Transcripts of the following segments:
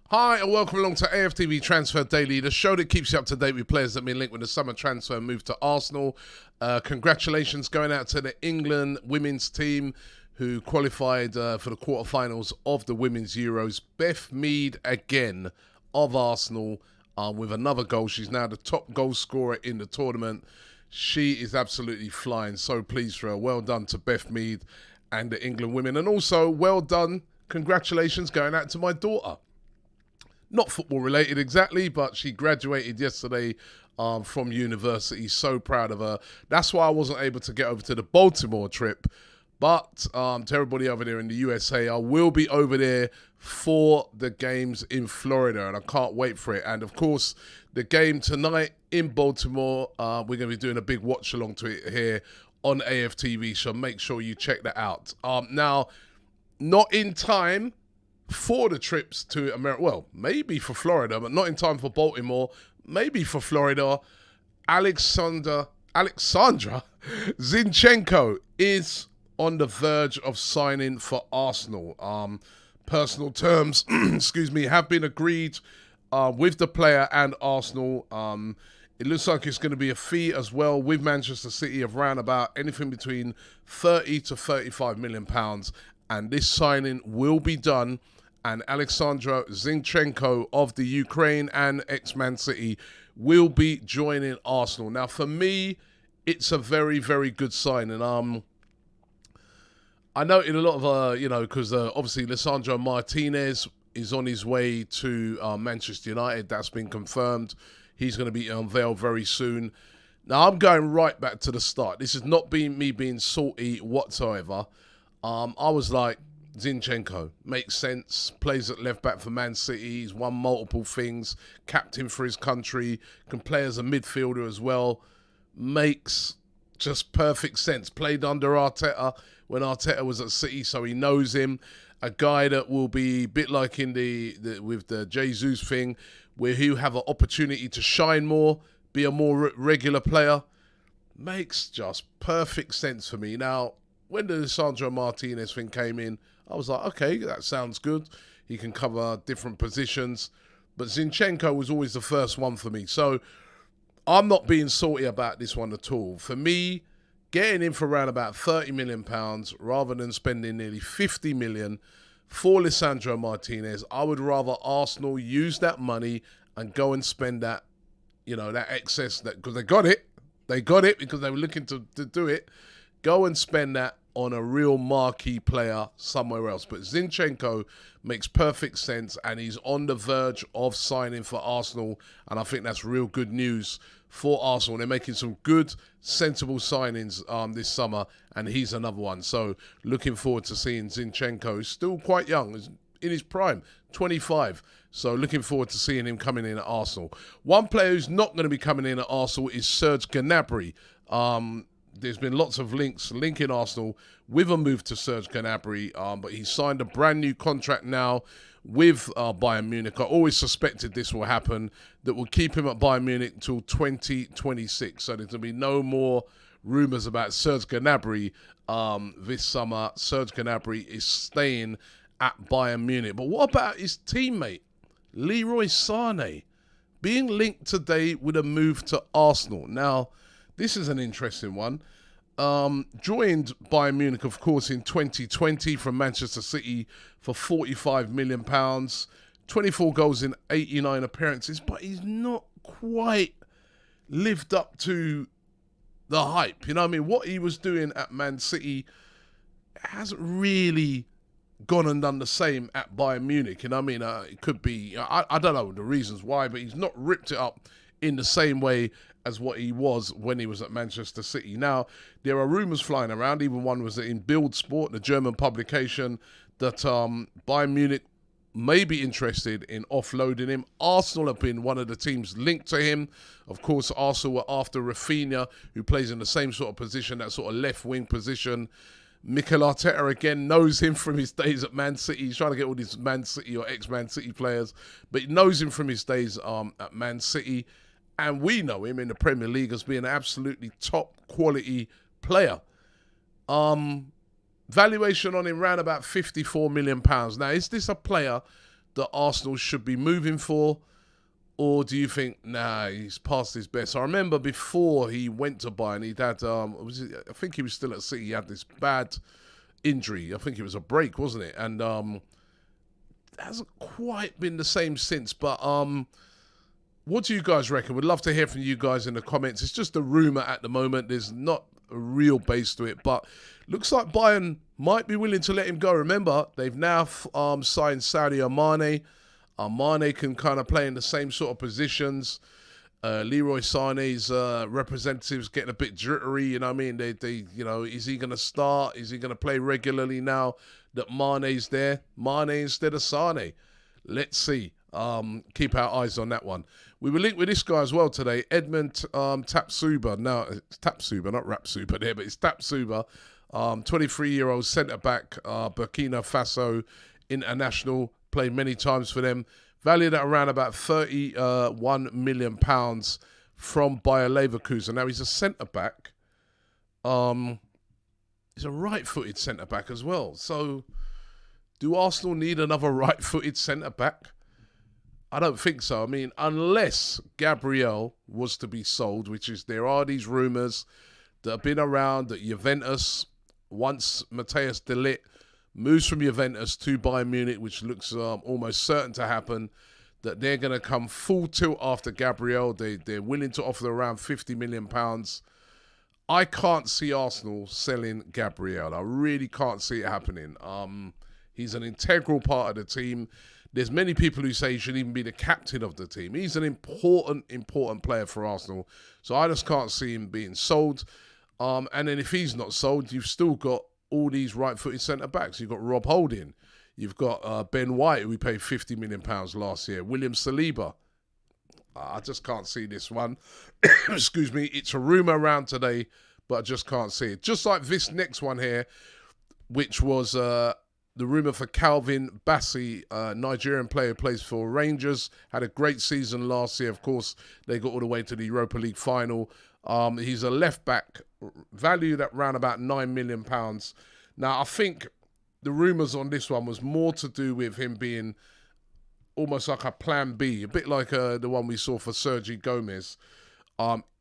Hi and welcome along to AFTV Transfer Daily, the show that keeps you up to date with players that have been linked with the summer transfer move to Arsenal. Congratulations going out to the England women's team who qualified for the quarterfinals of the Women's Euros. Beth Mead again of Arsenal with another goal. She's now the top goal scorer in the tournament. She is absolutely flying. So pleased for her. Well done to Beth Mead and the England women. And also well done, congratulations going out to my daughter. Not football related exactly, but she graduated yesterday from university. So proud of her. That's why I wasn't able to get over to the Baltimore trip. But to everybody over there in the USA, I will be over there for the games in Florida, and I can't wait for it. And of course, the game tonight in Baltimore, we're going to be doing a big watch along to it here on AFTV, so make sure you check that out. Now, not in time for the trips to America, well, maybe for Florida, but not in time for Baltimore, maybe for Florida. Oleksandr Zinchenko is on the verge of signing for Arsenal. Personal terms, have been agreed with the player and Arsenal. It looks like it's going to be a fee as well with Manchester City of around about anything between 30 to 35 million pounds. And this signing will be done, and Oleksandr Zinchenko of the Ukraine and ex-Man City will be joining Arsenal. Now, for me, it's a very, very good signing. I noted a lot of, because obviously Lisandro Martinez is on his way to Manchester United. That's been confirmed. He's going to be unveiled very soon. Now, I'm going right back to the start. This has not been me being salty whatsoever. I was like, Zinchenko makes sense, plays at left back for Man City, he's won multiple things, captain for his country, can play as a midfielder as well, makes just perfect sense. Played under Arteta when Arteta was at City, so he knows him. A guy that will be a bit like in with the Jesus thing, where he'll have an opportunity to shine more, be a more regular player. Makes just perfect sense for me. Now, when the Lisandro Martinez thing came in, I was like, okay, that sounds good. He can cover different positions. But Zinchenko was always the first one for me. So I'm not being salty about this one at all. For me, getting in for around about £30 million rather than spending nearly £50 million for Lisandro Martinez, I would rather Arsenal use that money and go and spend that, that excess, because they got it. They got it because they were looking to do it. Go and spend that on a real marquee player somewhere else. But Zinchenko makes perfect sense, and he's on the verge of signing for Arsenal, and I think that's real good news for Arsenal. They're making some good, sensible signings this summer, and he's another one. So looking forward to seeing Zinchenko. He's still quite young, he's in his prime, 25. So looking forward to seeing him coming in at Arsenal. One player who's not going to be coming in at Arsenal is Serge Gnarby. There's been lots of linking Arsenal with a move to Serge Gnarby, but he's signed a brand new contract now with Bayern Munich. I always suspected this will happen, that will keep him at Bayern Munich until 2026. So there's going to be no more rumours about Serge Gnarby this summer. Serge Gnarby is staying at Bayern Munich. But what about his teammate, Leroy Sane, being linked today with a move to Arsenal? Now, this is an interesting one. Joined Bayern Munich, of course, in 2020 from Manchester City for £45 million. 24 goals in 89 appearances, but he's not quite lived up to the hype. You know what I mean? What he was doing at Man City hasn't really gone and done the same at Bayern Munich. You know what I mean? It could be, I don't know the reasons why, but he's not ripped it up in the same way as what he was when he was at Manchester City. Now, there are rumours flying around, even one was in Bild Sport, the German publication, that Bayern Munich may be interested in offloading him. Arsenal have been one of the teams linked to him. Of course, Arsenal were after Rafinha, who plays in the same sort of position, that sort of left-wing position. Mikel Arteta, again, knows him from his days at Man City. He's trying to get all these Man City or ex-Man City players, but he knows him from his days at Man City. And we know him in the Premier League as being an absolutely top quality player. Valuation on him around about £54 million. Now, is this a player that Arsenal should be moving for? Or do you think, nah, he's past his best? I remember before he went to Bayern, he'd had, I think he was still at City, he had this bad injury. I think it was a break, wasn't it? And hasn't quite been the same since. But what do you guys reckon? We'd love to hear from you guys in the comments. It's just a rumour at the moment. There's not a real base to it. But looks like Bayern might be willing to let him go. Remember, they've now signed Sadio Mane. Mane can kind of play in the same sort of positions. Leroy Sane's representatives getting a bit jittery, you know what I mean? They is he going to start? Is he going to play regularly now that Mane's there? Mane instead of Sane. Let's see. Keep our eyes on that one. We were linked with this guy as well today, Edmond Tapsoba. Now, it's Tapsoba, not Rapsoba there, but it's Tapsoba. 23-year-old centre-back, Burkina Faso international, played many times for them. Valued at around about £31 million from Bayer Leverkusen. Now, he's a centre-back. He's a right-footed centre-back as well. So, do Arsenal need another right-footed centre-back? I don't think so. I mean, unless Gabriel was to be sold, which is, there are these rumours that have been around that Juventus, once Matthias de Ligt moves from Juventus to Bayern Munich, which looks almost certain to happen, that they're going to come full tilt after Gabriel. They're willing to offer around £50 million. I can't see Arsenal selling Gabriel. I really can't see it happening. He's an integral part of the team. There's many people who say he should even be the captain of the team. He's an important player for Arsenal. So I just can't see him being sold. And then if he's not sold, you've still got all these right-footed centre-backs. You've got Rob Holding. You've got Ben White, who we paid £50 million last year. William Saliba. I just can't see this one. Excuse me. It's a rumour around today, but I just can't see it. Just like this next one here, which was the rumour for Calvin Bassey, Nigerian player who plays for Rangers. Had a great season last year. Of course, they got all the way to the Europa League final. He's a left-back, valued at around about £9 million. Now, I think the rumours on this one was more to do with him being almost like a plan B, a bit like the one we saw for Serge Gomez,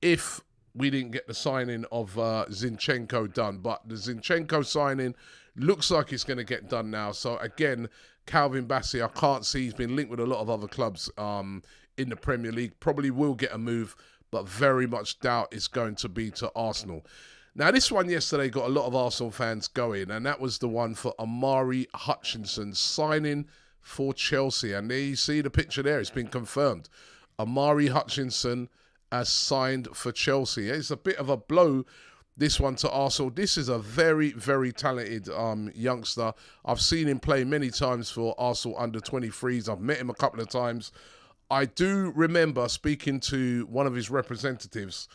if we didn't get the signing of Zinchenko done. But the Zinchenko signing looks like it's going to get done now. So, again, Calvin Bassey, I can't see. He's been linked with a lot of other clubs in the Premier League. Probably will get a move, but very much doubt it's going to be to Arsenal. Now, this one yesterday got a lot of Arsenal fans going, and that was the one for Omari Hutchinson signing for Chelsea. And there you see the picture there. It's been confirmed. Omari Hutchinson has signed for Chelsea. It's a bit of a blow, this one, to Arsenal. This is a very, very talented youngster. I've seen him play many times for Arsenal under-23s. I've met him a couple of times. I do remember speaking to one of his representatives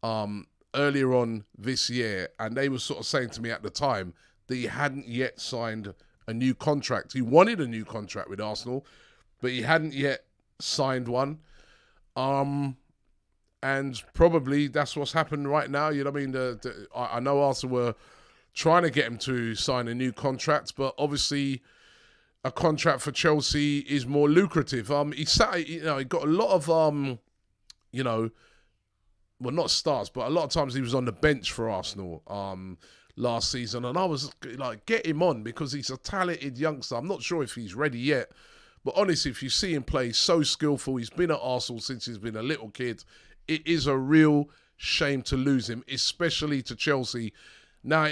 earlier on this year, and they were sort of saying to me at the time that he hadn't yet signed a new contract. He wanted a new contract with Arsenal, but he hadn't yet signed one. And probably that's what's happened right now. You know what I mean? I know Arsenal were trying to get him to sign a new contract, but obviously a contract for Chelsea is more lucrative. He got a lot of, well, not starts, but a lot of times he was on the bench for Arsenal last season. And I was like, get him on, because he's a talented youngster. I'm not sure if he's ready yet, but honestly, if you see him play, so skillful. He's been at Arsenal since he's been a little kid. It is a real shame to lose him, especially to Chelsea. Now,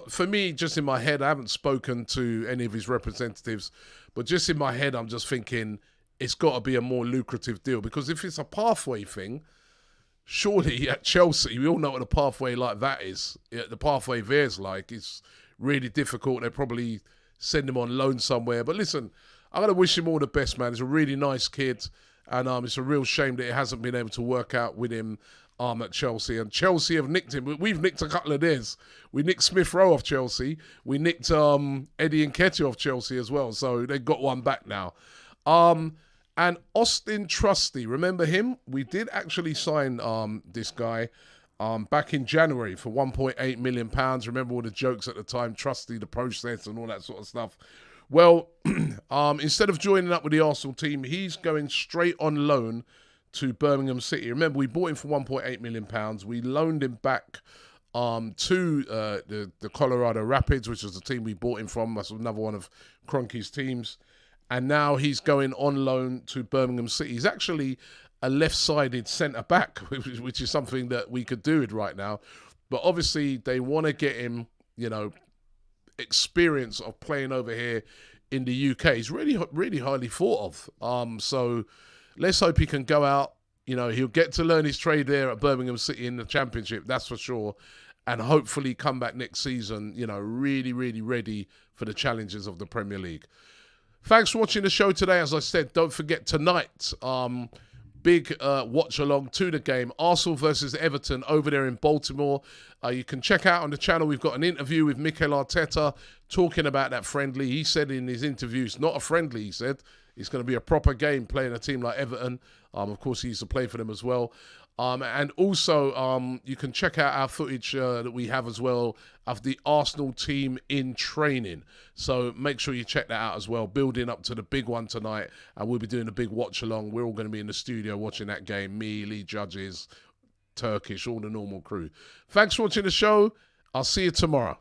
for me, just in my head, I haven't spoken to any of his representatives, but just in my head, I'm just thinking it's got to be a more lucrative deal, because if it's a pathway thing, surely at Chelsea, we all know what a pathway like that is. The pathway there's like, it's really difficult. They probably send him on loan somewhere. But listen, I'm going to wish him all the best, man. He's a really nice kid, and it's a real shame that it hasn't been able to work out with him at Chelsea. And Chelsea have nicked him. We've nicked a couple of theirs. We nicked Smith Rowe off Chelsea. We nicked Eddie Nketiah off Chelsea as well. So they got one back now. And Austin Trusty, remember him? We did actually sign this guy back in January for £1.8 million. Remember all the jokes at the time, Trusty, the process and all that sort of stuff. Well, instead of joining up with the Arsenal team, he's going straight on loan to Birmingham City. Remember, we bought him for £1.8 million. We loaned him back to the Colorado Rapids, which was the team we bought him from. That's another one of Kroenke's teams. And now he's going on loan to Birmingham City. He's actually a left-sided centre-back, which is something that we could do it right now. But obviously, they want to get him, experience of playing over here in the UK. He's really, really highly thought of. So let's hope he can go out. He'll get to learn his trade there at Birmingham City in the Championship, that's for sure. And hopefully come back next season, really, really ready for the challenges of the Premier League. Thanks for watching the show today. As I said, don't forget tonight, big watch along to the game. Arsenal versus Everton over there in Baltimore. You can check out on the channel. We've got an interview with Mikel Arteta talking about that friendly. He said in his interview, it's not a friendly, he said. It's going to be a proper game playing a team like Everton. Of course, he used to play for them as well. And also, you can check out our footage that we have as well of the Arsenal team in training. So make sure you check that out as well, building up to the big one tonight. And we'll be doing a big watch along. We're all going to be in the studio watching that game. Me, Lee Judges, Turkish, all the normal crew. Thanks for watching the show. I'll see you tomorrow.